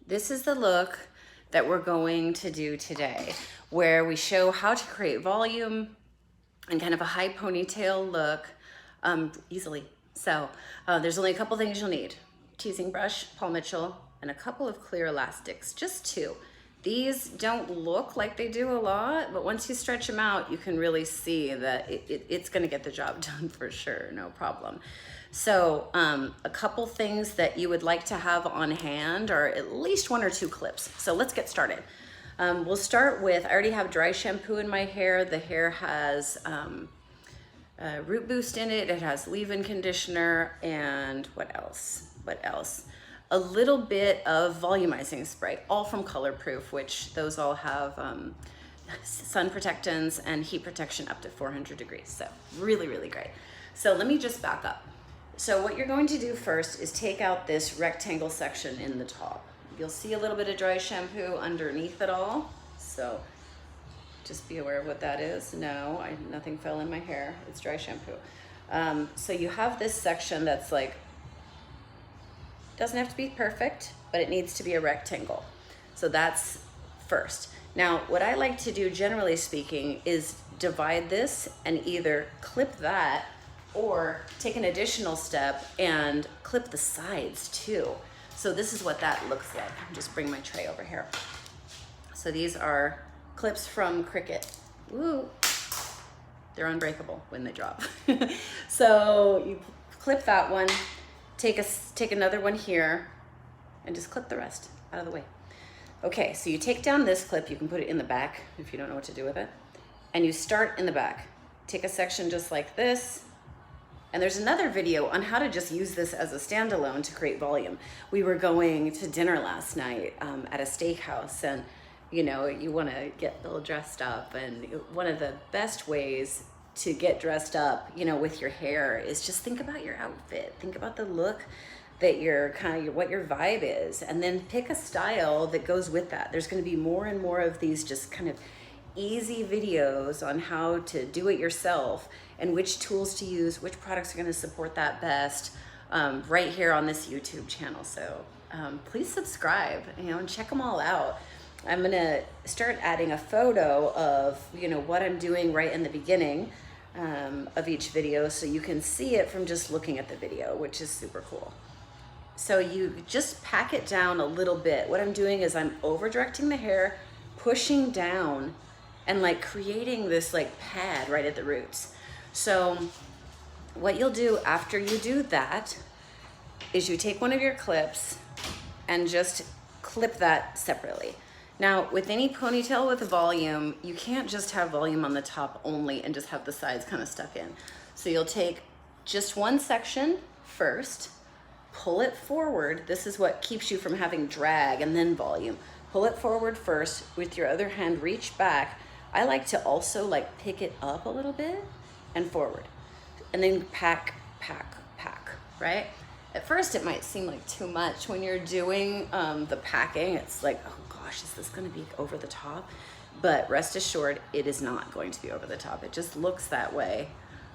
This is the look that we're going to do today, where we show how to create volume and kind of a high ponytail look easily. So there's only a couple things you'll need. Teasing brush, Paul Mitchell, and a couple of clear elastics, just two. These don't look like they do a lot, but once you stretch them out, you can really see that it's gonna get the job done for sure, no problem. So a couple things that you would like to have on hand are at least one or two clips. So let's get started. We'll start with, I already have dry shampoo in my hair. The hair has root boost in it. It has leave-in conditioner, and what else? A little bit of volumizing spray, all from Colorproof, which those all have sun protectants and heat protection up to 400 degrees. So really, really great. So let me just back up. So what you're going to do first is take out this rectangle section in the top. You'll see a little bit of dry shampoo underneath it all. So just be aware of what that is. No, nothing fell in my hair. It's dry shampoo. So you have this section that's like, doesn't have to be perfect, but it needs to be a rectangle. So that's first. Now, what I like to do, generally speaking, is divide this and either clip that or take an additional step and clip the sides too. So this is what that looks like. Just bring my tray over here. So these are clips from Cricut. Woo! They're unbreakable when they drop. So you clip that one, take another one here, and just clip the rest out of the way. Okay, so you take down this clip, you can put it in the back if you don't know what to do with it, and you start in the back. Take a section just like this, and there's another video on how to just use this as a standalone to create volume. We were going to dinner last night at a steakhouse, and you know, you want to get a little dressed up, and one of the best ways to get dressed up, you know, with your hair is just think about your outfit. Think about the look that you're what your vibe is, and then pick a style that goes with that. There's going to be more and more of these just kind of easy videos on how to do it yourself and which tools to use, which products are going to support that best, right here on this YouTube channel. So please subscribe, you know, and check them all out. I'm gonna start adding a photo of, you know, what I'm doing right in the beginning of each video, so you can see it from just looking at the video, which is super cool. So you just pack it down a little bit. What I'm doing is I'm over directing the hair, pushing down, and like creating this like pad right at the roots. So what you'll do after you do that is you take one of your clips and just clip that separately. Now, with any ponytail with volume, you can't just have volume on the top only and just have the sides kind of stuck in. So you'll take just one section first, pull it forward. This is what keeps you from having drag and then volume. Pull it forward first, with your other hand, reach back. I like to also like pick it up a little bit and forward. And then pack, right? At first it might seem like too much when you're doing the packing. It's like, oh gosh, is this gonna be over the top? But rest assured, it is not going to be over the top. It just looks that way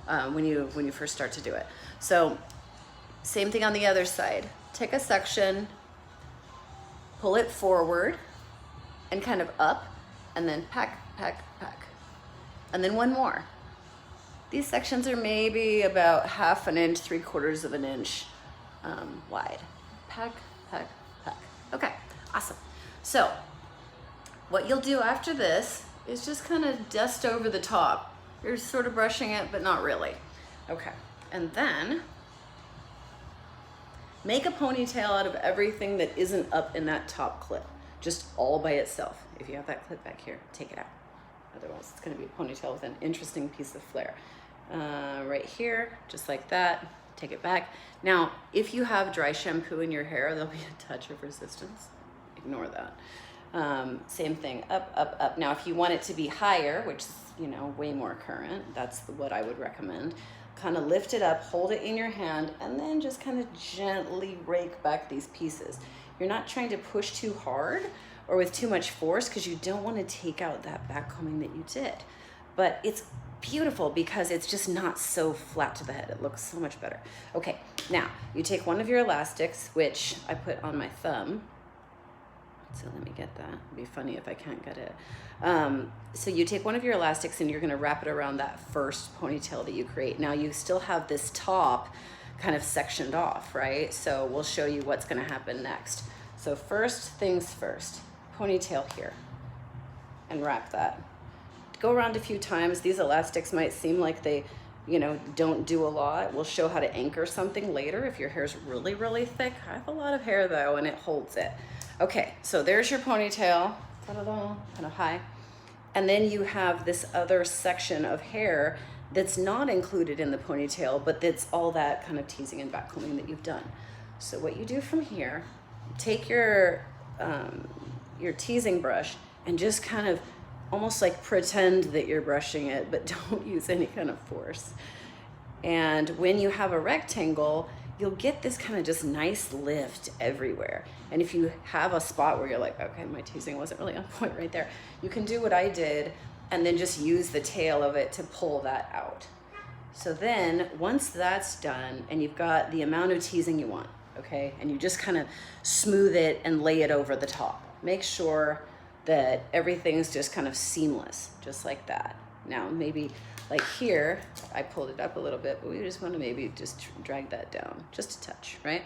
when you first start to do it. So same thing on the other side. Take a section, pull it forward and kind of up, and then pack. And then one more. These sections are maybe about 1/2 inch, 3/4 of an inch wide. Pack. Okay, awesome. So what you'll do after this is just kind of dust over the top. You're sort of brushing it, but not really. Okay, and then make a ponytail out of everything that isn't up in that top clip, just all by itself. If you have that clip back here, take it out. Otherwise, it's gonna be a ponytail with an interesting piece of flair. Right here, just like that, take it back. Now, if you have dry shampoo in your hair, there'll be a touch of resistance. Ignore that. Same thing, up. Now, if you want it to be higher, which is, you know, way more current, that's what I would recommend. Kind of lift it up, hold it in your hand, and then just kind of gently rake back these pieces. You're not trying to push too hard or with too much force, because you don't want to take out that backcombing that you did. But it's beautiful because it's just not so flat to the head. It looks so much better. Okay, now you take one of your elastics, which I put on my thumb, So let me get that. It'd be funny if I can't get it. So you take one of your elastics and you're gonna wrap it around that first ponytail that you create. Now you still have this top kind of sectioned off, right? So we'll show you what's gonna happen next. So first things first, ponytail here, and wrap that. Go around a few times. These elastics might seem like they, you know, don't do a lot. We'll show how to anchor something later if your hair's really, really thick. I have a lot of hair though, and it holds it. Okay, so there's your ponytail, kind of high. And then you have this other section of hair that's not included in the ponytail, but that's all that kind of teasing and backcombing that you've done. So what you do from here, take your teasing brush and just kind of almost like pretend that you're brushing it, but don't use any kind of force. And when you have a rectangle, you'll get this kind of just nice lift everywhere. And if you have a spot where you're like, okay, my teasing wasn't really on point right there, you can do what I did and then just use the tail of it to pull that out. So then once that's done and you've got the amount of teasing you want, okay, and you just kind of smooth it and lay it over the top. Make sure that everything's just kind of seamless, just like that. Now maybe like here, I pulled it up a little bit, but we just want to maybe just drag that down just a touch, right?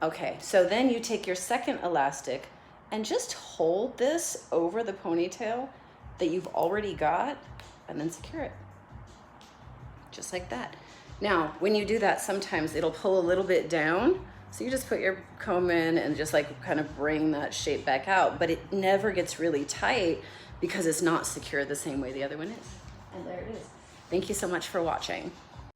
Okay, so then you take your second elastic and just hold this over the ponytail that you've already got and then secure it, just like that. Now, when you do that, sometimes it'll pull a little bit down. So you just put your comb in and just like kind of bring that shape back out, but it never gets really tight because it's not secure the same way the other one is. And there it is. Thank you so much for watching.